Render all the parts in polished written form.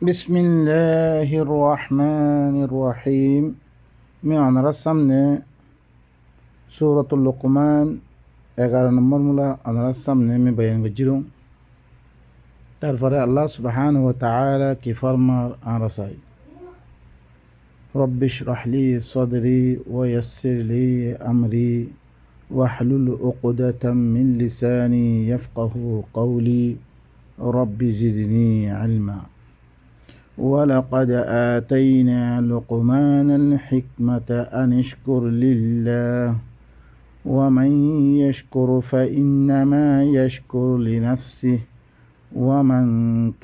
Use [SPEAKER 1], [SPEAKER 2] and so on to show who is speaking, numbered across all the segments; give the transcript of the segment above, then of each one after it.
[SPEAKER 1] বিসমিল্লাহির রহমানির রহিম। আমরা সামনে সূরাতুল লুকমান 11 নম্বর মূলা আমরা সামনে আমি বয়ান করছিলাম। তারপরে আল্লাহ সুবহানাহু ওয়া তাআলা কি ফরমার আরসাই রব্বি ইশরাহ লি সাদরি ওয়া ইয়াসসির লি আমরি ওয়াহলুল উকদাতাম মিন লিসানি ইয়াফকাহু কওলি রব্বি জিদনি ইলমা ولقد آتينا لقمان الحكمة أن اشكر لله ومن يشكر فإنما يشكر لنفسه ومن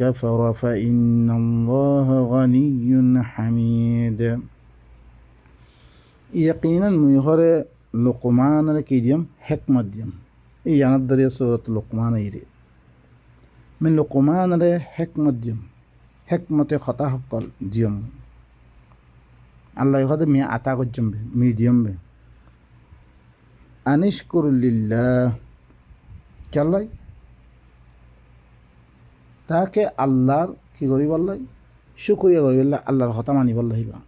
[SPEAKER 1] كفر فإن الله غني حميد. يقينا ميهر لقمان الكيديم حكمة ديم يندر سورة لقمان يريد من لقمان الحكمة ديم হেকমতে খতা সকল দিয়ম আল্লাহ হতে মি আতা করজমবে মি দিয়মবে আনিশকুরুল্লিল্লাহ কেল্লাই তাকে আল্লাহর কি করি বললাই শুকরিয়া করি বললাই আল্লাহর কথা মানি বললাই হিবা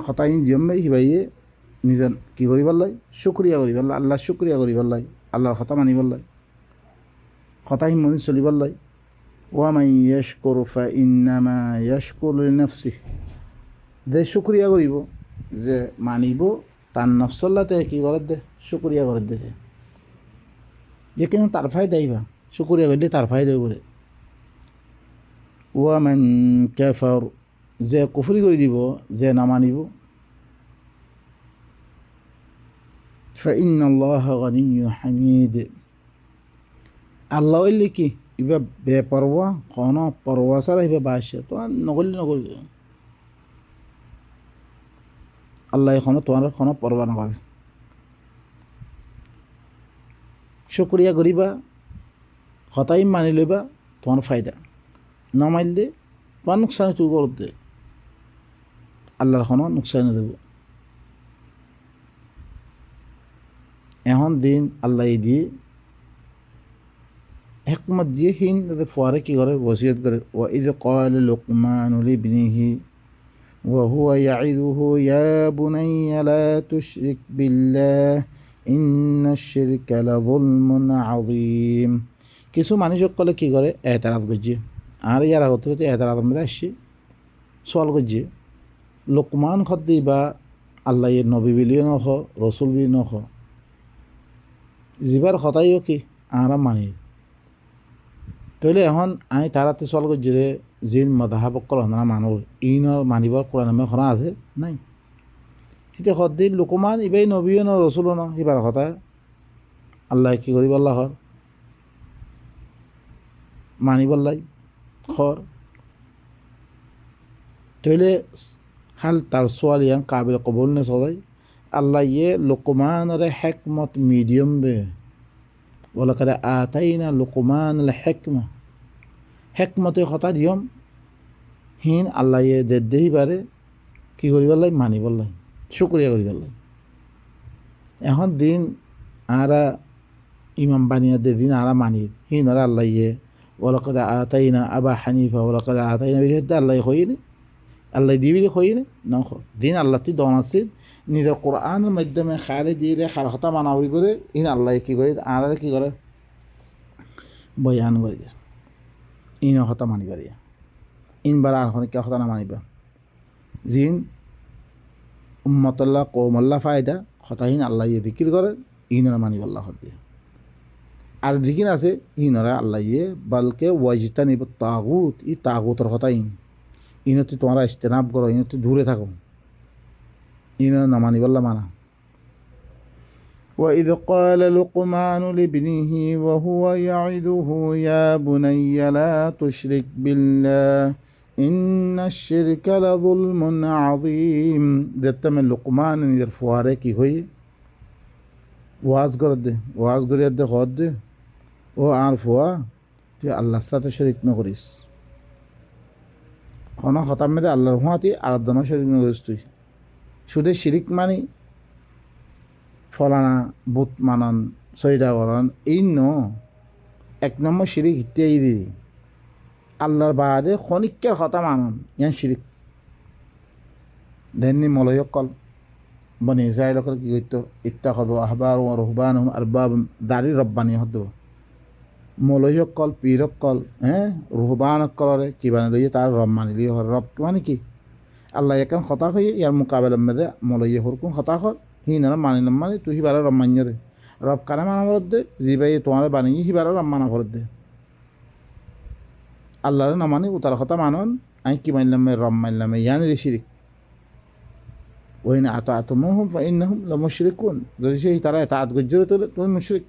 [SPEAKER 1] খতাই দিয়মবে হিবাইয়ে নিজের কি করি বললাই শুকরিয়া করি বললাই আল্লাহ শুকরিয়া করি বললাই আল্লাহর কথা মানি বললাই খতাই মনি চলি বললাই ওয়ামান ইয়াশকুরু ফাইন্নামা ইয়াশকুরু লিনাফসিহি যে শুকরিয়া করিব যে মানিব তার নফসল্লাতে কি করে দে শুকরিয়া করে দেছে যে কিন্তু তার ফায়দা আইবা শুকরিয়া করলে তার ফায়দা করে ওয়ামান কাফার যে কুফরি করে দিব যে না মানিব ফাইন্নাল্লাহা গানিয়্যুন হামিদ আল্লাহ হইলে কি ইবা বেপরোয়া কোনো পরোয়া ছাড়া ইবা বাসে তোমার নগরলি আল্লাহ এখনো তোমার কোনো পরোয়া নকরে শুকরিয়া করিবা কথাই মানি লইবা তোমার ফায়দা না মানলে তোমার নোকসানে তুই করে দে আল্লাহর কোনো নোকসানে দেব এখন দিন আল্লাহ দিয়ে হিকমত দিয়ে হিন ফুয়ারে কি করে ওসিয়ত করে ওয়াইদ ক্বাল লুকমানু লিবনিহি ওয়া হুয়া ইয়াইদুহু ইয়া বুনাইয়া লা তুশরিক বিল্লাহ ইন্নাশ শিরকা লাযুলমুন আযীম। কিছু মানুষ সকলে কি করে এতরাজ করছে আর ইয়ার আগতে এতরাজ মধ্যে আসছে সওয়াল করছে লুকমান খদ্দি বা আল্লাহ নবী বিলিও নখ রসুল বি নখ জিবার খতাইও কি আরা মানি তাহলে এখন আমি তারাতে চল করছি যে যিন মদাহাবকল হনা মানুষ ইনৰ মানিবৰ কোরআন নামে খনা আছে নাই তেতিয়া সদিন লোকমান ইবাই নবীও ন রসুলো ন সিবাৰ কথা আল্লাহ কি কৰিব আল্লাহর মানিব লাই খর তাহলে হাল তার সোয়াল ইয়ান কাবিল কবুল নে সদাই আল্লাহ ইয়ে লোকমানরে হেকমত মিডিয়াম বে ওয়ালাকাদ আতাইনা লুকমান আল হিকমা হেকমতে কথা দিয়ম হিন আল্লাহ ইয়ে দেহি বারে কি করি বললাই মানি বললাই শুকরিয়া করি বললাই এখন দিন আরা ইমাম বানিয়া দে দিন আরা মানি হিন ওরা আল্লাহ ইয়ে ওয়ালাকাদ আতাইনা আবা হানিফা ওয়ালাকাদ আতাইনা বিলহিদা আল্লাহ হইনি আল্লাহ দিবিলি হইনি নখ দিন আল্লাহ তি দন আছে নিজের কোরআনের মাধ্যমে খালে দিয়ে খার কথা মানাবি করে ইন আল্লাহ কি করে আর কি করে বয়ান করে দিয়ে ইন কথা মানিবারিয়া ইনবার আর কে কথা না মানিবা জিন উম্মতুল্লাহ কৌমল্লা ফায়দা কথাহীন আল্লাহ ইয়ে দিকির করে ইনরা মানিব আল্লাহ দিয়ে আর দিকির আছে ইনরা আল্লাহ ইয়ে বালকে ওয়াজিতা নিব তাগুত ই তাগুতর কথা ইনতি তোমরা ইস্তেনাব করো ইনতি দূরে থাকো ইনা নামানি বললা মানা وإذ قال لقمان لابنه وهو يعظه يا بني لا تشرك بالله إن الشرك لظلم عظيم دتم لقمان ندر فواره کی ہوئی ওয়াজ করে দে খদ দে ও আর ফুয়া তুই আল্লাহর সাথে শরীক ন করিস কোনো খতাম মেদে আল্লাহর হুয়াতি আরাধনা শরীক ন করিস তুই শুধু শিরিক মানি ফলানা বুত মানন সৈদা করন এই ন এক নম্বর শিরিক হিত্যাই দিদি আল্লাহর বাদে খনিকের কথা মানন ইয়ান শিরিক দেননি মলয়কল বনি ইসরাইলকল কি করতো ইত্তাখাযু আহবার ওয়া রুহবানহুম আরবাব দাড়ি রব্বানি হতো মলয়কল পীরকল রুহবানকলরে কি বানাই লইয়ে তার রব মানি লিয়ে রব মানে কি আল্লাহ এখন কথা হয়ে ইয়ার মোকাবেলা মেদে মলইয়ে হরকুন কথা হল হিনারা মানি না মানে তুই হিবারা রব মান্যরে রব কানে মানা ভরত দে জিবাই তোমার বানিয়ে হিবারা রব মানা ভরত দে আল্লাহর না মানে উতার কথা মানন আমি কি মানলাম রব মানলাম ইয়ানি রে শিরিক ওই না আত আতমুহুম ফাইন্নাহুম লামুশরিকুন যদি সেই তারা এতাআত গজ্জরে তোলে তুমি মুশরিক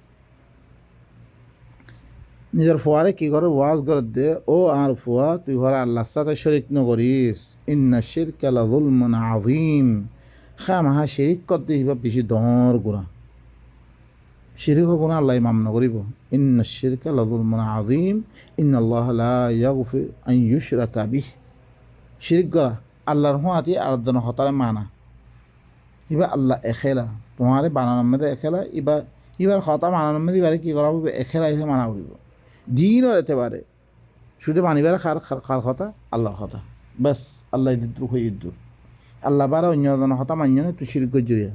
[SPEAKER 1] নিজের ফুয়ারে কি করে ওয়াজ করে দে ও আর ফুয়া তুই ঘরে আল্লাহর সাথে শরিক নকরিস ইন্না শিরকা লাযুলমুন আযীম খামাহা শিরিক করতে হিবা বেশি দর গুনাহ শিরিক গুনাহ আল্লাহ মাফ নকরিব ইন্না শিরকা লাযুলমুন আযীম ইন্নাল্লাহা লা ইয়াগফির আন ইউশরাকা বিহি শিরিক করা আল্লাহর হুয়াতি আরাধনা হতারে মানা ইবা আল্লাহ এখেলা তোমারে বানানোর মধ্যে এখেলা এবার কথা মানানোর মধ্যে এবারে কী করা হবে এখেলা এসে মানা করিব দিনও যেতে পারে শুধু মানিবার খার কথা আল্লাহর কথা ব্যাস আল্লাহ ইদ্দুর হয়ে ইদ্দুর আল্লাহ বারা অন্যজনের কথা মান্য না তুই শিরিক জড়িয়ে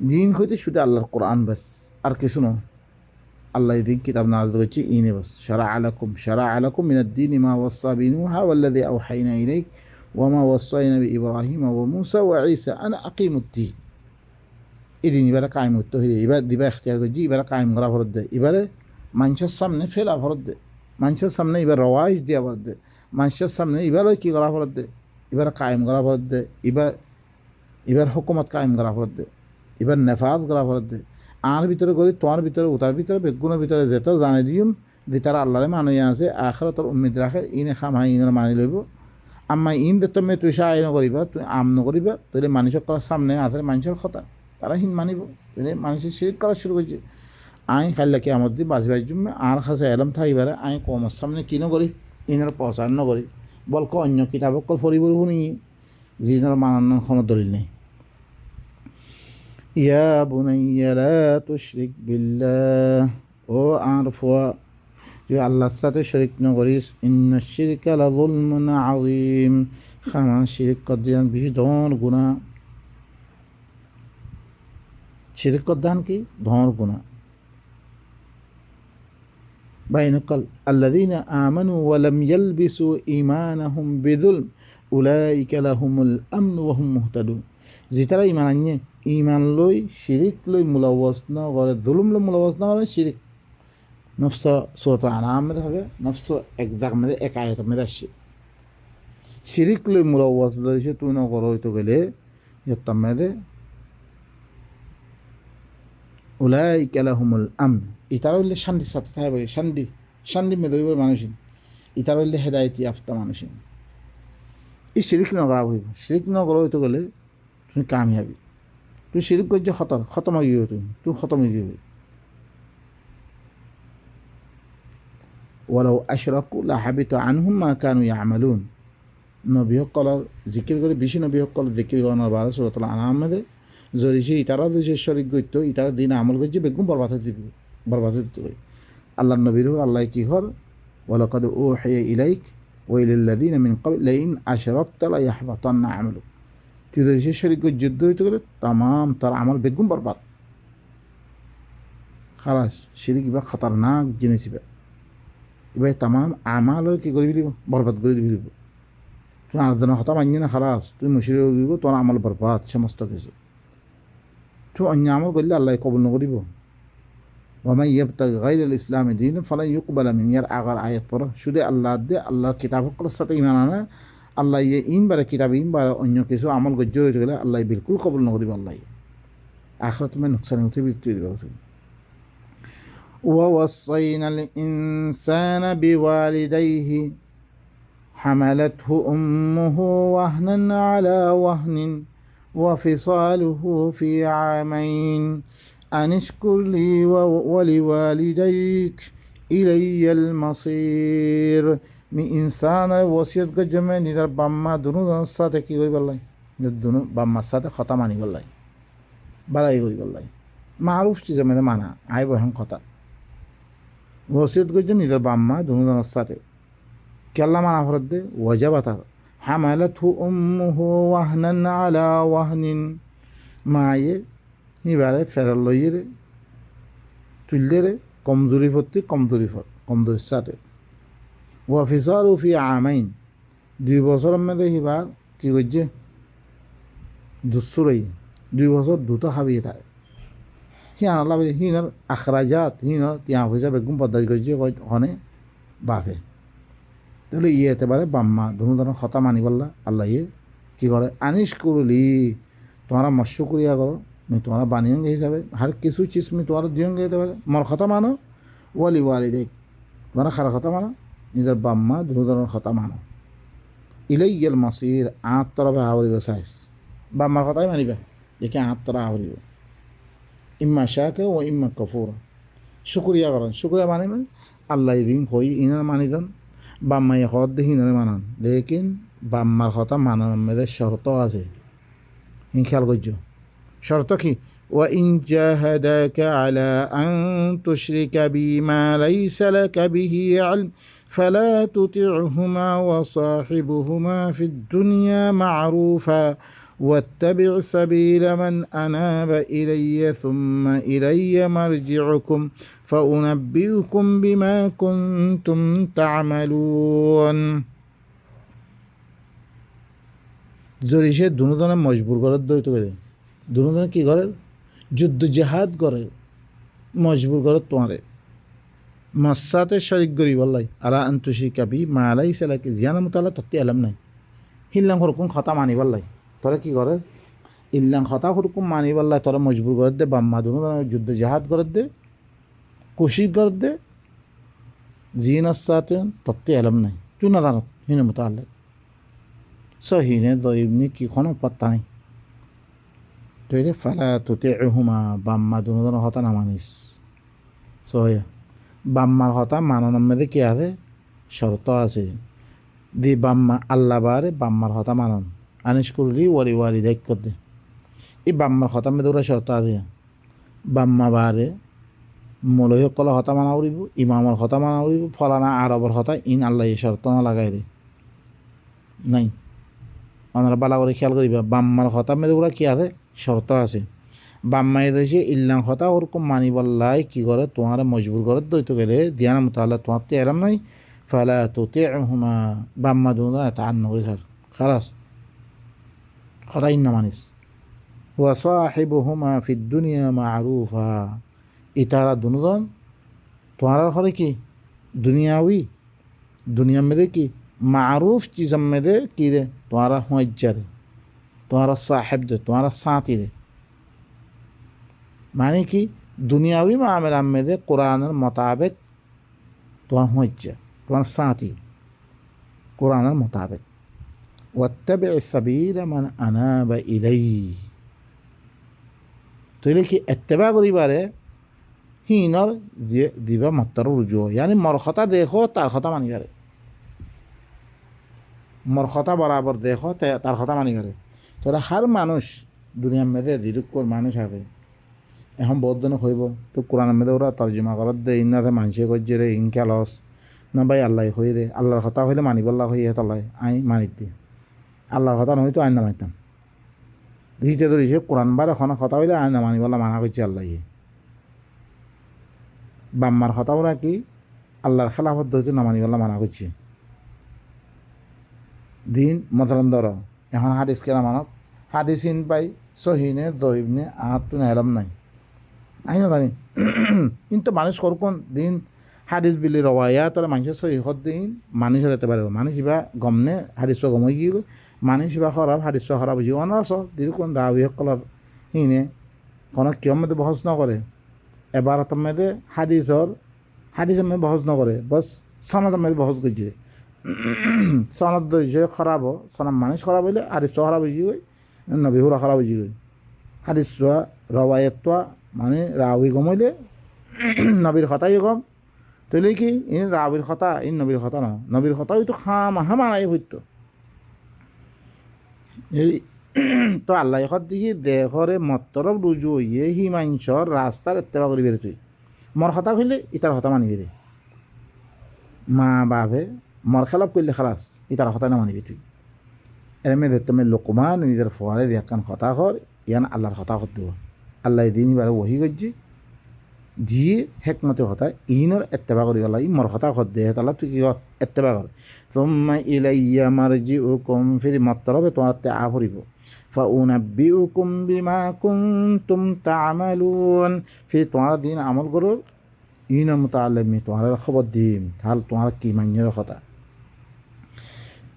[SPEAKER 1] দিন হইতে শুধু আল্লাহর কোরআন ব্যাস আর কিছু নয় আল্লাহ দিন কিতাব নাযিল করেছি ইনে বাস শারা আলাকুম মিনাদ-দীনি মা ওয়াসা বিহি নূহা ওয়াল্লাযী আওহাইনা ইলাইক ওয়ামা ওয়াসাইনা বিইব্রাহিম ওয়া মূসা ওয়া ঈসা আন আকিমুদ্দীন এদিন এবারে কায়েম করতে হইলে এবার দিবা এখতিয়ার করছি এবারে কায়েম করা ভরত দেয় এবারে মানুষের সামনে ফেলা ভরত দেয় মানুষের সামনে এবার রওয়াইজ দিয়া ভরত দেয় মানুষের সামনে এবারও কী করা ভরত দেয় এবার কায়েম করা ভরত দেয় এবার হুকুমত কায়েম করা ভরত দেয় এবার নেফাজ করা ভরত দেয় আর ভিতরে করি তোমার ভিতরে উতার ভিতরে বেগুনের ভিতরে যেটা জানাই দিম যে তারা আল্লাহরে মানুষ আছে আখিরাতের উম্মিদ রাখে ইনে খামা ইনের মানি লইব আম্মা ইন দে তুমি তুই সাহায্য নকরিবা তুই আম নকরিবা তাহলে মানুষের করার সামনে আধারে মানুষের কথা তারা হিন মানিব তাহলে মানুষের শিরিক করা শুরু করছে আই খাইলে কি আমার দিন বাঁচবার জন্য আর কাছে এলম থাকবারে আই কমর সামনে কি নকরি ইনের প্রচার নকরি বলক অন্য কিতাবকল পড়িব শুনি যিনার মানানোর কোনো দলিল নেই ইয়া বুনাইয়া লা তুশরিক বিল্লাহ ও আর ফুয়া তুই আল্লাহর সাথে শরিক নকরিস ইন্না শিরকা লাযুলমুন আযীম খামা শিরিক কদিয়ান ভীষণ গুনাহ শিরিক কদান কি ধর গুনাহ বাইনকাল আল্লাযীনা আমানু ওয়া লাম ইয়ালবিসু ঈমানাহুম বিযুলম উলাইকা লাহুমুল আমনু ওয়া হুম মুহতাদুন যেতারা ঈমান আনয়ে ঈমান লই শিরিক লই মুলাওয়াজ না করে জুলুম লই মুলাওয়াজ না করে শিরিক নফস সূরাত আনআম মধ্যে হবে নফস এক জায়গা মধ্যে এক আয়াত মধ্যে আসছে শিরিক লই মুলাওয়াজ ধরেছে তুই না করো হইতো গেলে ইয়ার মধ্যে উলাইকা লাহুমুল আমন ইতারা হইলে শান্তির সাথে থাকবে শান্তি মেদইবার মানুষ ইতারা হইলে হেদায়েতি আফতা মানুষ এই শিরিক নকরা হইব শিরিক নকরা হইতো গেলে তুমি কামিয়াবি তুই শিরিক করছে খতম হয়ে গিয়ে তুই খতম হয়ে গিয়ে ওয়ালাউ আশরাকু লাহাবিতা আনহুম মা কানু ইয়ামালুন নবী সকলের জিকির করে বেশি নবী সকলের জিকির করানোর বারে সূরাতুল আনআম মধ্যে যদি সে ইতারা যদি শরিক করত ইতারা দিন আমল করছে বেগুন বরবাদ হতে দিতে আল্লাহ নবীর আল্লাহ কি হর ওয়ালাকাদ উহিয়া ইলাইক ওয়া ইলাল্লাযীনা মিন ক্বাবল লাইন আশরাকতা লা ইয়াহবাতান্না আমালুক তুই যদি সে শরিক করে যুদ্ধ হইতে গেলে তামাম তার আমল বেগুন বরবাদ খালাস শিরিক এবার খতরনাক জিনিস এবার তামাম আমাল কি করে দিব বরবাদ করে দিবি তুই আরেকজনের কথা মানি না খালাস তুই মুশরিক হয়ে গিয়ে তোর আমল বরবাদ সমস্ত কিছু তুই অন্য আমল করলে আল্লাহ কবুল নকরিব ওয়ামান ইয়াবতাগি গায়রাল ইসলামি দীনান ফালান ইউকবালা মিনহু ইয়ার আগার আয়াত পড়ো শুধু আল্লাহ দে আল্লাহর কিতাবগুলোর সাথে ঈমান আনা আল্লাহ ইনবারে কিতাব ইনবারে অন্য কিছু আমল গজ্জ হয়ে গেলে আল্লাহ বিলকুল কবুল নকরিব আল্লাহ আখিরাত মে নুকসান হতে বিক্রি দিবে ওয়াসাইনাল ইনসানা বিওয়ালিদাইহি হামালাতহু উম্মুহু ওয়াহনান আলা ওয়াহনিন وفصاله في عامين أن اشكر لي ولوالديك إلي المصير من إنسان وصيت جمع ندر بما دونو ساته কি করি বললাই দونو বাম্মার সাথে কথা মানি বললাই বালাই করি বললাই মারুফ চিজ মধ্যে মানা আইব হ্যাঁ কথা ওসিয়ত করছে নিজের বাম্মা দুজনের সাথে কেল্লা মানা ফরত দে ওয়াজাবাতার হামালাতহু উম্মুহু ওয়াহনান আলা ওয়াহনিন মায়ে হিবারে ফেরল লইয়ে রে তুললে রে কমজোরি ফরতে কমজোরির সাথে ওয়াফিসারু ফি আমাইন 2 বছরের মধ্যে হিবার কি করছে দুসুরই 2 বছর দ্রুত খাবিয়ে থাকে হিয়ান আল্লাহ হিনর আখরাজাত হিনর তিয়া পয়সা বেগুন পদ্মারি করছে ওখানে বাপে তাহলে ইয়ে এতে পারে বাম্মা দুনো ধরনের কথা মানি বললা আল্লাহ ইয়ে কী করে আনিস করলি তোমারা মৎস্য করিয়া করো আমি তোমারা বানিয়েঙ্গে হিসাবে হর কিছু চিজ আমি তোমারা দিয়েঙ্গে যেতে পারে মর কথা মানো ওয়ালি দেখ তোমরা খারাপ কথা মানো নিজের বাম্মা দুনো ধরনের কথা মানো ইলাই গেল মাসির তরফে আহরিব চাইস বাম্মার কথাই মানিবে দেখে তরা আহরিব ইম্মা শাকে ও ইম্মা কফুর শুক্রিয়া করেন শুক্রিয়া মানে আল্লাহ দিন হই ইনার মানি দেন বাম্মাই হদ দেখি ইনারে মানান লেকিন বাম্মার কথা মানানোর মধ্যে শর্ত আছে খেয়াল করছো শর্ত কি وإن جاهداك على أن تشرك بي ما ليس لك به علم فلا تطعهما وصاحبهما في الدنيا معروفا واتبع سبيل من أناب إلي ثم إلي مرجعكم فأنبئكم بما كنتم تعملون যদি সে দুজনে মজবুর করার দইত করে দুজনে কী করে যুদ্ধ জেহাদ করে মজবুর করে তোমারে মসাতে শরিক করি বললাই আলা আন্তুষি কাবি মা আলাই সেলাকে জিয়ানা মতালা তত্ত্বে আলাম নাই হিল্লাং হরকুম খতা মানি বললাই তোরা কী করে ইল্লাং খতা হরকুম মানি বললাই তোরা মজবুর করে দে বাম্মা দুজনে যুদ্ধ জেহাদ করে দে কোশিশ করে দে জিনার সাথে তত্ত্বে আলাম নাই তুই না জানো হিনে মতো আল্লাহ সহিনে দইবনি কি কোনো পাত্তা নাই তুই রে ফালা তুতে হুমা বাম্মা দুজনের হতা না মানিস সহিয়া বাম্মার হতা মানানোর মধ্যে কি আছে শর্ত আছে দি বাম্মা আল্লাহ বারে বাম্মার হতা মানন আনিস করলি ওয়ারি দেখ কর দে এই বাম্মার হতার মধ্যে ওরা শর্ত আছে বাম্মা বারে মলয় কলা হতা মানা উড়িব ইমামর হতা মানা উড়িব ফলানা আরবর হতা ইন আল্লাহ শর্ত না লাগাই দে নাই আপনারা বালা করে খেয়াল করিবা বাম্মার হতার মধ্যে ওরা কি আছে শর্ত আছে বাম্মাই দিয়েছে ইল্লাং হতা ওরকম মানি বললাই কী করে তোমার মজবুর করে দইতে গেলে দিয়ানা মতাল্লাহ তোমার তো এলাম নাই ফালা তোতে হুমা বাম্মা দুনা এটা আন্ন করে স্যার খারাস খরাই না মানিস ওয়া সাহিবুহুমা ফিদ দুনিয়া মারুফা ইতারা দুজন তোমার ঘরে কি দুনিয়ার মধ্যে কি মারুফ চিজের মধ্যে কী রে তোমারা হজ্জা রে তোমারা সাহেব দে তোমারা সাঁতি রে মানে কি দুনিয়াবি মামেলার মধ্যে কোরআনের মোতাবেক তোমার হজ্জা তোমার সাঁতি কোরআনের মোতাবেক ওয়াত্তাবি সাবিলা মান আনাবা ইলাই তইলে কি এত্তেবা করিবারে হিনর যে দিবা মত্তর রুজু ইয়ানি মর কথা দেখো তার কথা মানিবারে মর কথা বরাবর দেখো তার কথা মানিবারে তোরা হার মানুষ দুনিয়ার মধ্যে দিরুক্কর মানুষ আছে এখন বহুতজনক হইব তো কোরআনের মধ্যে ওরা তর্জমা করার দে ইনাতে মানুষে করছে রে ইনকা লস না ভাই আল্লাহ হই রে আল্লাহর কথা হইলে মানিবল্লাহ হইয়া তলায় আই মানিত দি আল্লাহর কথা নয়তো আইন না মানিতাম দিতে ধরিছে কোরআন বার এখন কথা হইলে আইন না মানিবল্লাহ মানা করছে আল্লাহ বাম্মার কথা ওরা কি আল্লাহর খেলাফত ধরতে না মানিবল্লাহ মানা করছে দিন মতলন ধর এখন হাদিস কেনা মানক হাদিস ইন পাই সহিনে দহিবনে আহাত না এলাম নাই আই না জানি কিন্তু মানুষ করকন দিন হাদিস বিলি রওয়ায়া তোরা মানুষের সহিহত দিন মানুষের এতে পারে মানুষ ইবা গমনে হাদিস গম হয়ে গিয়ে মানুষ ইবা খারাপ হাদিস খারাপ বুঝি অনারস দিরকন রাউি সকলের হিনে কোনো কিয়র মধ্যে বহস নকরে এবার তোর মধ্যে হাদিসের মধ্যে বহস নকরে বস সনদের মধ্যে বহস করছে সনদ যে খারাপ সনদ মানুষ খারাপ হইলে হাদিস খারাপ হয়ে গই নবীহুরা খারাপ হয়ে গই হাদিস রওয়ায়ত মানে রাউি গম হইলে নবীর কথাই গম তইলে কি ইন রাবির কথা ইন নবীর কথা না নবীর কথা হয়তো খামাহা মানাই হইতো তো আল্লাহ এখন দেখি দেহরে মতরব রুজু হইয়ে হি মাংসর রাস্তার এত্তেবা করি বেরে তুই মর কথা হইলে ইটার কথা মানি বেরে মা বাপে মর খেলাপ করলে খালাস ই তার কথা না মানিবি তুই এর মেয়েদের তুমি লোকমান নিজের ফোয়ারে দিয়ে একখান কথা কর ইয়ান আল্লাহর কথা কর দিব আল্লাহ দিন এবারে ওহি করছি যি হেকমতে কথা ইনর এত্তেবা করি আল্লাহ ই মর কথা কর দে তাহলে তুই কি এত্তেবা কর তোমা ইলাইয়া মারজিউকুম ফির মতরবে তোমার আ ভরিব ফাউনাব্বিউকুম বিমা কুনতুম তা'মালুন ফির তোমার দিন আমল করো ইনর মুতাআল্লিমি তোমার খবর দিম তাহলে তোমার কি মান্যর কথা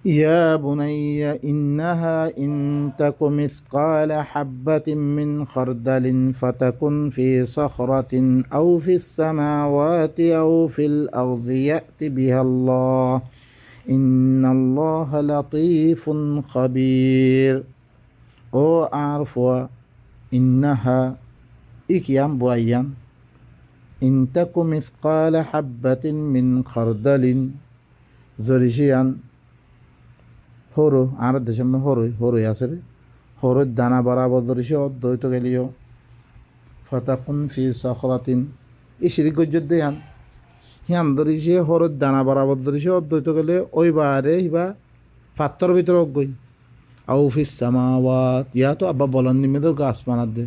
[SPEAKER 1] يا بني إنها إن تك مثقال حبة من خردل فتكن في صخرة أو في السماوات أو في الأرض يأت بها الله إن الله لطيف خبير أو أعرف إنها إكيام بريان إن تك مثقال حبة من خردل زرشيان হরো আর দেশের হরই আছে রে হরোর দানা বরাবর ধরিস অদ্বৈত গেলিও ফতাকুন ফি সখরাতিন এই শিরিক গজ্জত দেয়ান হিয়ান ধরিসে হরোর দানা বরাবর ধরিস অদ্বৈত গেলে ওই বারে হিবা ফাত্তর ভিতরে অজ্ঞই আউ ফিস সামাওয়াত ইয়া তো আব্বা বলন নিমেদেও গাছ মানার দে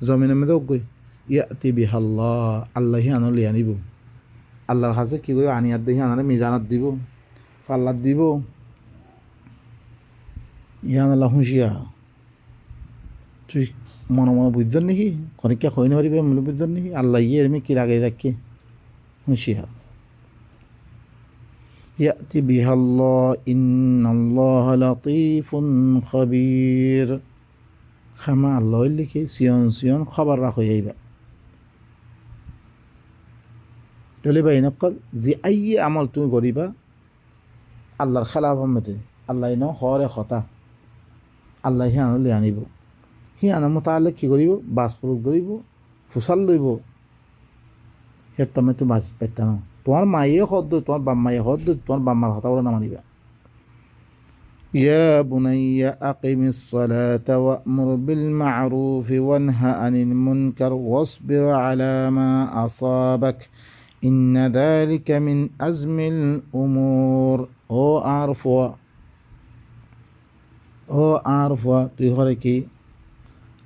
[SPEAKER 1] জমিনের মেয়েদের অজ্ঞই ইয়াতি বিহাল্লাহ আল্লাহ হিয়ানো লিয়া নিব আল্লাহর হাজে কী করে আনিয়ার দিয়ে আনারে মিজানাত দিব পাল্লার দিব ইয়ান আল্লাহ হুঁশিয়া তুই মনে বুঝতেন নাকি খনিকা খই না পারিবে মূল্য বুঝতেন নাকি আল্লাহ ইয়ে এরমি কি লাগাই রাখি হুঁশিয়া ইয়াতি বিহাল্লাহ ইন্নাল্লাহ লাতীফুন খাবীর খামা আল্লাহ লিখে সিয়ন খবর রাখো যাইবা চলে ভাই নকল যে আইয়ে আমল তুমি করিবা আল্লাহর খেলাফ মেতে আল্লাহ ন হরে কথা আল্লাহ হিয়ানো লিয়ে আনিব হিয়ানো মোতালে কী করিব বাস প্রয়োগ করিব ফুসাল লইব সে তুমি তো বাঁচ পাইতা ন তোমার মাইয়ে হদ তোমার বাম্মাইয়ে হদ তোমার বাম্মার কথা বলে না মানিবা يا بني أقم الصلاة وأمر بالمعروف وانه عن المنكر واصبر على ما أصابك إن ذلك من أزم الأمور আরফা তুই হরে কি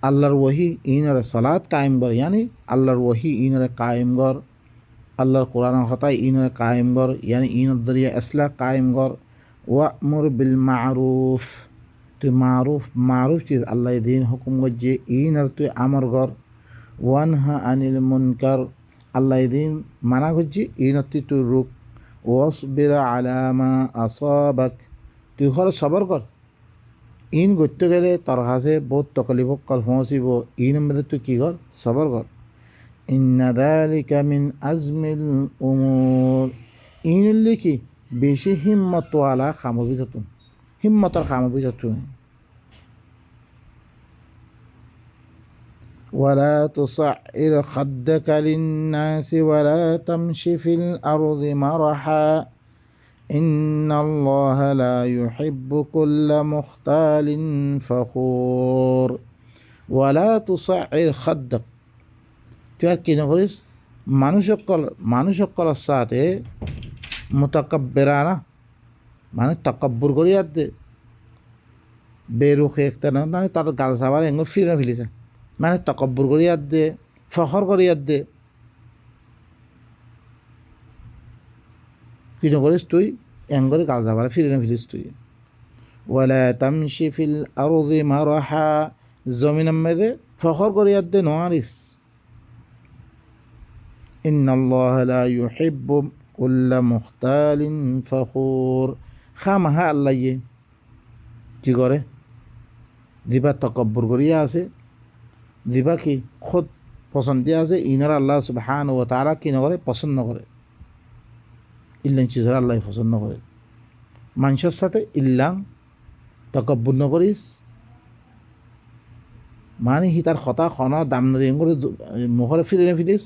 [SPEAKER 1] আল্লাহর ওহি ইনরে সালাত কায়েম কর ইয়ানি আল্লাহর ওহি ইনরে কায়েম কর আল্লাহর কোরআনের হতায় ইনরে কায়েম কর ইয়ানি ইনের দরিয়া ইসলাহ কায়েম কর ওয়ামুর বিল মারুফ তুই মারুফ চিজ আল্লাহ দিন হুকুম করছে ইনর তুই আমর কর ওয়ানহা আনিল মুনকার আল্লাহ দিন মানা করছে ইনত তুই রুক ওয়াসবির আলামা আসাবাক তুই হরে সবর কর ইন করতে গেলে তার কাছে বহুত তকলিফ কল পৌঁছিব ইন মধ্যে তুই কী কর সবর কর ইন্না যালিকা মিন আজমিল উমুর ইন লিখি বেশি হিম্মতওয়ালা খামবি তুমি হিম্মতর খামবি তুমি ولا تصعر خدك للناس ولا تمشي في الأرض مرحا إن الله لا يحب كل مختال فخور ولا تصعر خدك তুই আর কি না করিস মানুষকল সাথে মুতাকাব্বিরানা মানে তাকাব্বুর করি আর দে বেরুখে একটা না মানে তার গাল সাবার এঙ্গ ফিরে ফেলিছে মানে তাকাব্বুর করি আর দে ফখর করি আর দে কি না করিস তুই এঙ্গরে গাল সাবার ফিরে না ফেলিস তুই ওয়ালা তামশি ফিল আরদি মারহা জমিনের মেয়েদে ফখর করি আর দে নোয়ারিস ইন্নাল্লাহা লা ইউহিব্বু কুল্লা মুখতালিন ফখুর খামাহা আল্লাহ কি করে দিবা তকব্বর করিয়া আছে দিবা কি খুদ পছন্দিয়া আছে ইনার আল্লাহ সুবহানাহু ওয়া তাআলা কি না করে পছন্দ করে ইল্লাং চিজরা আল্লাহ পছন্দ করে মানুষের সাথে ইল্লাং তকব্বর ন করিস মানে হি তার কথা খন দাম নদী করে মুখরে ফিরে ফিরিস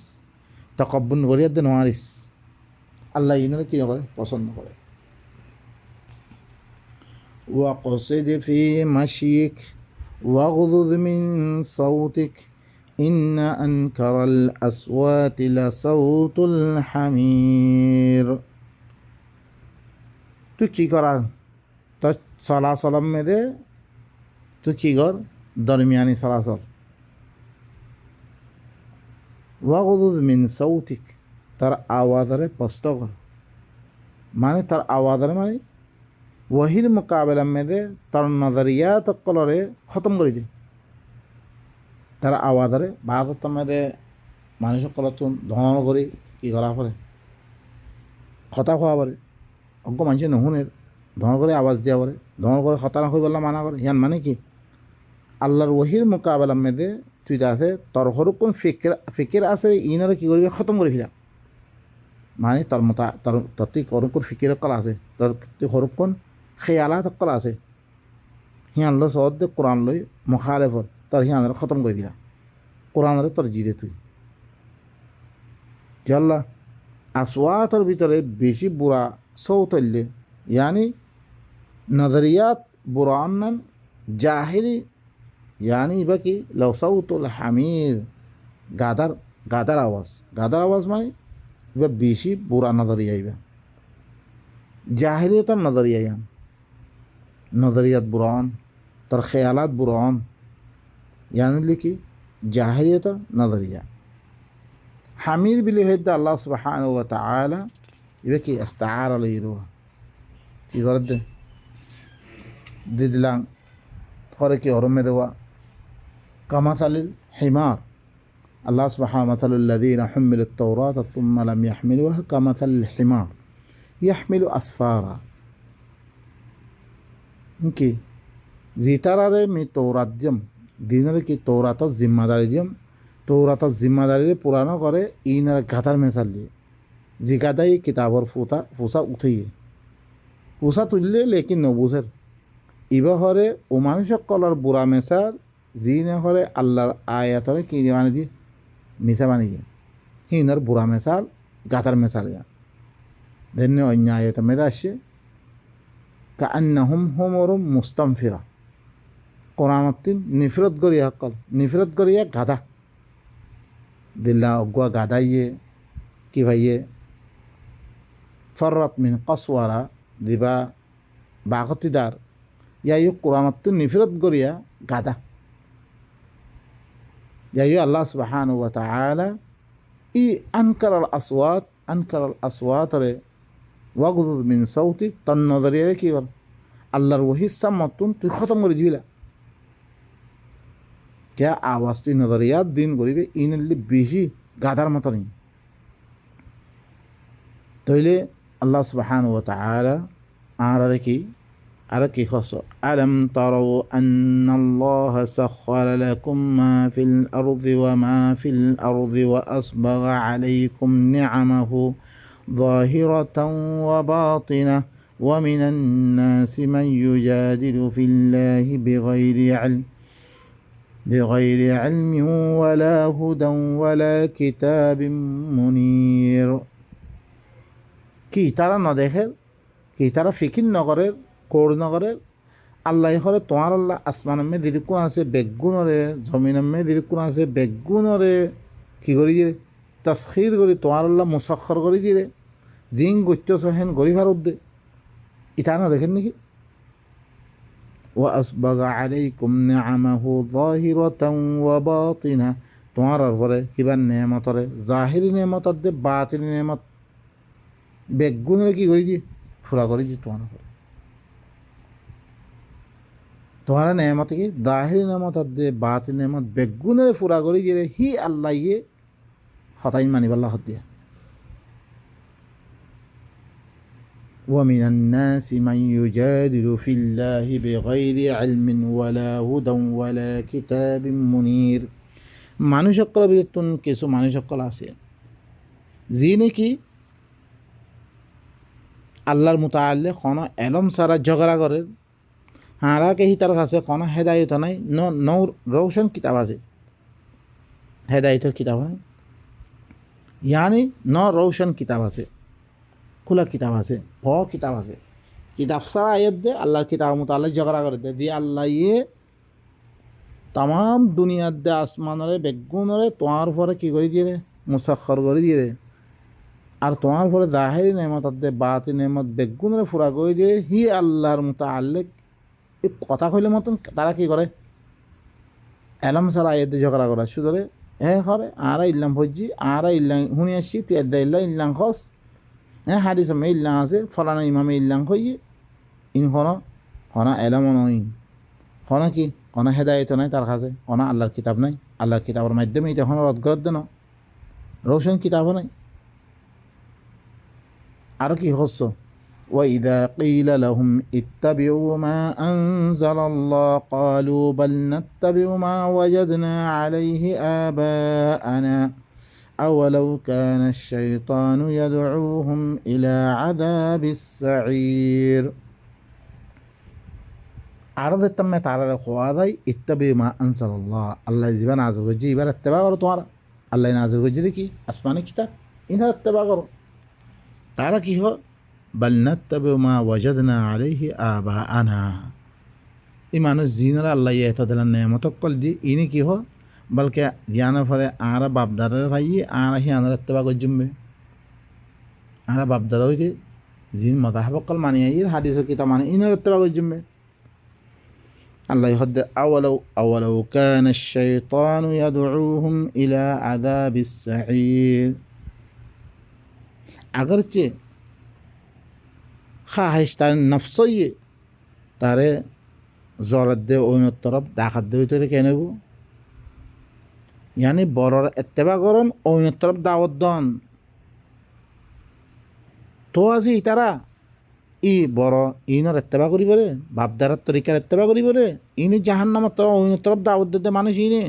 [SPEAKER 1] তকব্বর করিয়া দে নোৱাৰিস আল্লাহ ইনারে কি করে পছন্দ করে ওয়াকসিদ ফি মাশিক ওয়াগযুদ মিন সাউতিক ইন্না আনকারাল আসওয়াতি লাসাউতুল হামির তুই কী করার তোর চলাচলের মেয়েদে তুই কী কর দরমিয়ানি চলাচল ওয়াগুদ মিন সৌতিক তার আওয়াজরে স্পষ্ট কর মানে তার আওয়াজরে মানে ওয়াহির মোকাবেলার মেয়েদে তার নজরিয়াত কলরে খতম করে দে তার আওয়াজরে বাহাদুর মেয়েদে মানুষ কলতুন ধন করে কি করা পরে কথা খোয়া পারে অজ্ঞ মানুষে নহুনের ধন করে আওয়াজ দিয়া পরে ধন করে খতা না হয়ে বললাম মানা করে ইয়ান মানে কি আল্লাহর ওহির মোকাবেলার মেয়েদে তুই আছে তোর হরুক্ষণ ফিকির আছে ইনরে কী করবি খতম করে ফিরা মানে তোর মতা তোর তুই হরুক্ষণ ফিকিরের কলা আছে তোর তুই হরুক্ষণ খেয়ালাত কলা আছে হিয়ান লো সদ দে কোরআন লই মুখালেফর তোর হিয়ানরে খতম করে ফিরা কোরআনরে তোর জিরে তুই জাল্লা আসওয়াতর ভিতরে বেশি বুড়া সৌতল্যে ইয়ানি নজরিয়াত বুড়া আন্নান জাহিরি ইয়ানি বা কি লৌসাউতুল হামির গাদার আওয়াজ মানে এবার বেশি বুড়া নজরিয়া ইবা জাহিরিয়তর নজরিয়া ইয়ান নজরিয়াত বুড়ান তোর খেয়ালাত বুড়ান ইয়ানি কি জাহিরিয়তর নজরিয়া হামির বিলি হইতে আল্লাহ সুবহানাহু ওয়া তাআলা এবার কি ইস্তাআর আলাইহি কি করে দিলাম করে কি হরমে দেওয়া কামাসালিল হিমার আল্লাহ সুবহানাহু মাসালুল্লাযীনা হুমিলুত তাওরাত সুম্মা লাম ইয়াহমিলুহা কামাসালিল হিমার ইয়াহমিলু আসফারা কি জিতারারে মি তৌরাত দিম দিনের কি তৌরাতর জিম্মাদারি দিম তৌরাতর জিম্মাদারি পুরানো করে ইনার গাতার মেসাল দিয়ে জিগাদাই কিতাবর ফুসা উঠিয়ে ফুসা তুললে লেকিন নবুসের ইবা হরে ও মানুষক কলার বুড়া মেসাল জিনে হরে আল্লাহর আয়াতরে কি মানে দিয়ে মিশা বানিয়ে হিনার বুড়া মেসাল গাতার মেসাল ইয়া ধন্য অন্য আয়াত মেদা আসছে কান্নাহুম হুমরুম মুস্তামফিরা কোরআনতিন নিফরত করিয়া গাধা দিল্লা অগুয়া গাধাইয়ে কি ভাইয়ে ফররত মিন কসওয়ারা দিবা বাগতিদার ইয়াইও কোরআনতিন নিফরত করিয়া গাধা ইয়াইও আল্লাহ সুবহানাহু ওয়া তাআলা ই আনকার আল আসওয়াতরে ওয়াগুদ মিন সৌতি তার নজরিয়ারে কি কর আল্লাহর ওহিসা মতন তুই খতম করে দিবিলা কে আওয়াজ তুই নজরিয়াত দিন করিবে ইনলি বেশি গাধার মতো নেই তইলে আল্লাহ সুবহানাহু ওয়া তাআলা আর কি খস আলম তারাউ আন্নাল্লাহা সাখখারা লাকুম মা ফিল আরদি ওয়া মা ফিল আরদি ওয়া আসবাগা আলাইকুম নি'আমাহু ظاهرة وباطنة ومن الناس من يجادل في الله بغير علم ولا هدى ولا كتاب منير কি তারা না দেখের কি তারা ফিকির নগরের কোর নগরের আল্লাহ হলে তোমার আল্লাহ আসমানের মে দিরকুন আছে বেগুনরে জমিনের মে দিরকুন আছে বেগুনরে কি করি দিয়ে তসখির করি তোমার আল্লাহ মুসাক্ষর করি দিয়ে জিং গত্য সহেন গরি ভারত দে ইটা না দেখেন নাকি ওয়া আসবাগা আলাইকুম নি'আমাহু যাহিরাতান ওয়া বাতিনা তোমার উপরে হিবার নেমতরে জাহিরি নেমতর দে বাতিনি নেমত বেগুনের কি করি দিয়ে ফুরা করি দিয়ে তোমার উপরে তোমার নেমত কি জাহিরি নেমতর দে বাতিনি নেমত বেগুনের ফুরা করি দিয়ে হি আল্লাহ ইয়ে হতাইন মানিবাল্লাহ হত দিয়া ومن الناس من يجادل في الله بغير علم ولا هدى ولا كتاب منير মানুষ সকল বিতন কিছু মানুষ সকল আছে যিনি কি আল্লাহর মুতাআল্লি কোন এলম সারা ঝগড়া করে হারা কে হি তার কাছে কোন হেদায়েত নাই নূর রোশন কিতাব আছে হেদায়েতের কিতাব নাই यानी न रोशन किताब আছে খোলা কিতাব আছে কিতাব আছে কিতাব সারা আয়াত দে আল্লাহর কিতাব মুতাআল্লি ঝগড়া করে দে দিয়ে আল্লাহ ইয়ে তাম দুনিয়ার দে আসমানরে বেগুনরে তোমার উপরে কি করে দিয়ে মুসাক্ষর করে দিয়ে আর তোমার পরে জাহেরি নেমত দে বাতি নেমত বেগুনের ফুরা গই দিয়ে হি আল্লাহর মুতাআল্লিক এই কথা কইলে মতন তারা কি করে এলাম সারা আয়াতে ঝগড়া করা শুধু করে আরা ইল্লাম ফজ্জি আরা ইল্লাম শুনি আসছি তুই এদ্দা ইল্লাম খস হাদিস মে ইল্লাম আছে ফলানা ইমামে ইল্লাম কইয়ে ইন হনা এলাম নই হনা কি কোনো হেদায়ত নাই তার কাছে কোনো আল্লাহর কিতাব নাই আল্লাহর কিতাবের মাধ্যমে এটা হনো রদগরদ দেন রোশন কিতাবও নাই আরও কি হচ্ছ وإذا قيل لهم اتبعوا ما أنزل الله قالوا بل نتبع ما وجدنا عليه آباءنا أولو كان الشيطان يدعوهم إلى عذاب السعير عرض التم تعالى الخواضي اتبعوا ما أنزل الله الله يجبان عز وجل يبان اتباع ورطوارا الله ينعز وجل كي أسمان كتاب إنها اتباع ورطوارا تعالى كي هو بل نتبع ما وجدنا عليه آباءنا ইমানুষ জিনরা আল্লাহ এতদিন নেমতক কল দি ইনি কি হো বলকে জ্ঞান ফলে আরা বাপদারের ভাই আরা হি আনার এত্তেবা করজুমবে আরা বাপদার হইতে জিন মতাহাবকল মানি আইর হাদিসের কিতাব মানে ইনার এত্তেবা করজুমবে আল্লাহ হদ্দে আওয়ালাউ কানা আশ-শাইতানু ইয়াদউহুম ইলা আযাবিস সাঈর আগরচে খাহিশ তার নফসইয়ে তারে জরত দে অন্য তরফ ডাকাত দে হইতে কেন ইয়ানি বড়র এত্তেবা করন অন্য তরফ দাওয়াত দন তো আজি তারা ই বড় ইনর এত্তেবা করি পারে বাপদারার তরিকার এত্তেবা করি পারে ইনি জাহান্নামত তরফ অন্য তরফ দাওয়াত দে মানুষ ইনে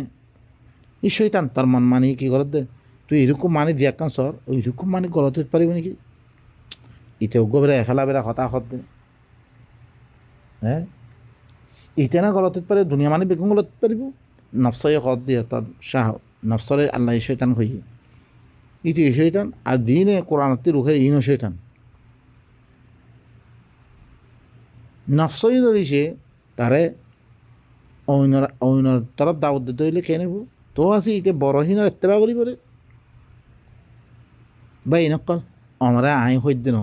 [SPEAKER 1] ই শৈতান তার মন মানি কি করে দে তুই এরকম মানি দিয়া কান সর ওইরকম মানি গলত হইতে পারিব নাকি ইতে বেড়া এখালা বেড়া হতা হত হ্যাঁ ইতে না গলত পারে দুনিয়া মানে বেগুন গলত পারিব নফসয়ে হত দিয়ে তার শাহ নফসরে আল্লাহ শৈতান হইয়ে ইতি শৈতান আর দিনে কোরআনতি রুখে ইনো শৈতান নফসই ধরিছে তারে অইনর তরফ দাওয়াত দিতে হইলে কে নেব তো আছে ইতে বড়হীনের এত্তেবা করি পরে বা ইনকল অনরে আই হইত দিন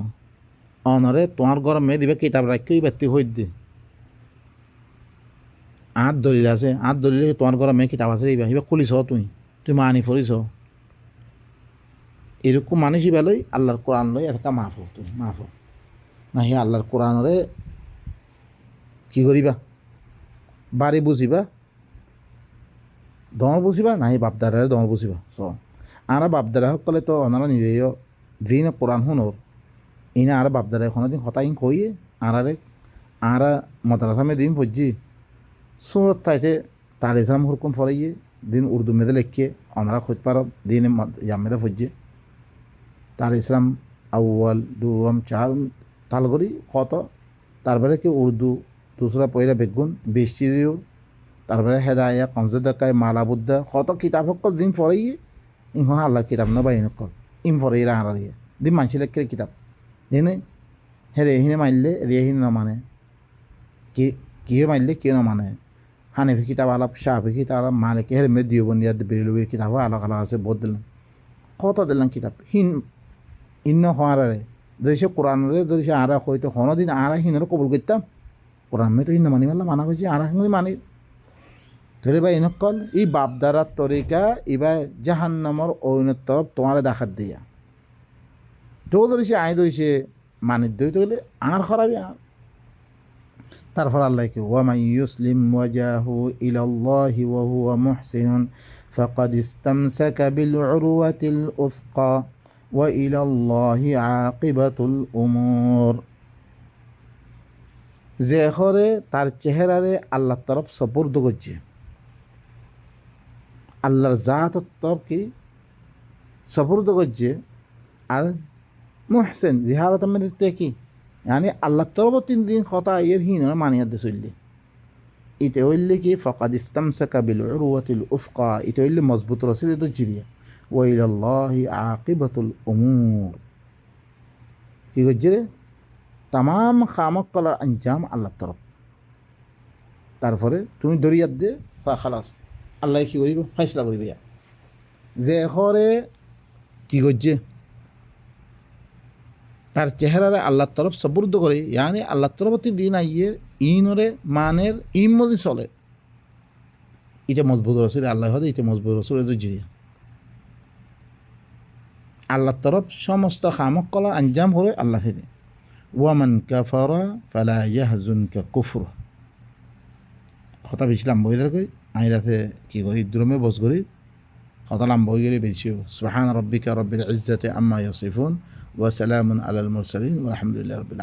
[SPEAKER 1] অনরে তোমার গরমে দিবে কিতাব রাখি ব্যক্তি হইত দে আট দলিল আছে আট দলিল তোমার গরমে কিতাব আছে দিবা সিবা খুলিছ তুই মানি ফরিছ এরকম মানুষই বেলই আল্লাহর কোরআন লই একা মাফ তুই মাফ না হি আল্লাহর কোরআনরে কি করিবা বাড়ি বুঝিবা দমর বুঝিবা না হি বাপদারে দমর বুঝিবা আরা বাপদারা সকলে তো ওনারা নিজেও যিনি কোরআন শুনোর ইনা আর বাপদারা এখন দিন হতাইন কইয়ে আরা মদ্রাসা মে দিন ফজ্জি সুরত তাইতে তার ইসলাম হুরকুম ফরাইয়ে দিন উর্দু মেদে লেখিয়ে ওনারা খুঁজ পার দিন ইয়ামেদে ফজ্জে তার ইসলাম আউ্য়াল দুম চার তালগরি কত তারপরে কি উর্দু দুসরা পয়লা বেগুন বৃষ্টি দিও তারপরে হেদায়া কমজদাকায় মালাবুদ্দা কত কিতাব সকল দিন ফরাইয়ে ইখন আল্লাহ কিতাব না বাই নকল ইম ফরাইরা হারিয়ে দিন মানসি লেখে কিতাব দিনে হেরে এহিনে মানলে রেহিনে না মানে কিয়ে মানলে কিয়ে না মানে হানিফি কিতাব আলাপ শাহি কিতাব আলাপ মালিকে হেরে মে দিও বন্দিয়া বেরুলুবি কিতাব আলাদা আলাদা আছে বহুত দিলাম কত দিলাম কিতাব ইন্ন হওয়ারে যদি সে কোরআনরে যদি সে আরা হয়তো কোনো দিন আরা হিনের কবুল করতাম কোরআন মে তো হিন্ন মানি মারলাম মানা করছি আরা হিন্দু মানি ধরে বা ইনকল ই বাপদারার তরিকা ইবা জাহান্নামর অইনের তরফ তোমার দেখাত দিয়া তো ধরিছে আই ধরিছে মানির দইতে গেলে আর খরাবি আর তারপর আল্লাহকে ওয়ামাই ইউসলিম ওয়াজাহু ইলাল্লাহি ওয়া হুয়া মুহসিনুন ফাকাদ ইসতামসাকা বিল উরওয়াতিল উসকা ওয়া ইলাল্লাহি আকিবাতুল উমুর যে ঘরে তার চেহারারে আল্লাহর তরফ সপুর্দ করছে আল্লাহর জাত তরফ কি সপুর্দ করছে আর মুহসেন জিহারত মেদিতে কি মানে আল্লাহ তরফ 3 দিন কথা এর হিন মানিয়া দে চললে ইতে হইলে কি ফাকাদ ইসতামসাকা বিল উরওয়াতিল উসকা ইতে হইলে মজবুত রসিদ তো জিরিয়া ওয়া ইলাল্লাহি আকিবাতুল উমুর কি গজরে তাম খামক কলার আঞ্জাম আল্লাহ তরফ তারপরে তুমি দরিয়াত দে খালাস আল্লাহ কি করিব ফাইসলা করিবে যে ঘরে কি করছে তার চেহারারে আল্লাহর তরফ সবুর্দ করে, ইয়ানি আল্লাহর তরফতি দিন আইয়ে ইনরে মানের ইমদি চলে, এটা মজবুত রসুল আল্লাহ হলে এটা মজবুত রসুল জিয়া আল্লাহর তরফ সমস্ত খামক কলার আঞ্জাম হলে আল্লাহ হেদে। ওয়ামান কাফারা ফালা ইয়াহজুনকা কুফর। কথা বেশি লাম্ব হয়ে যাবে, আমি রাতে কি করি দ্রমে বস করি, কথা লাম্ব হয়ে গেলে বেশি হবো। সুবহান রাব্বিকা রাব্বিল ইজ্জাতি আম্মা ইয়াসিফুন ওয়া সালামুন আলাল মুরসালিন ওয়া আলহামদুলিল্লাহি রাব্বিল আলামিন।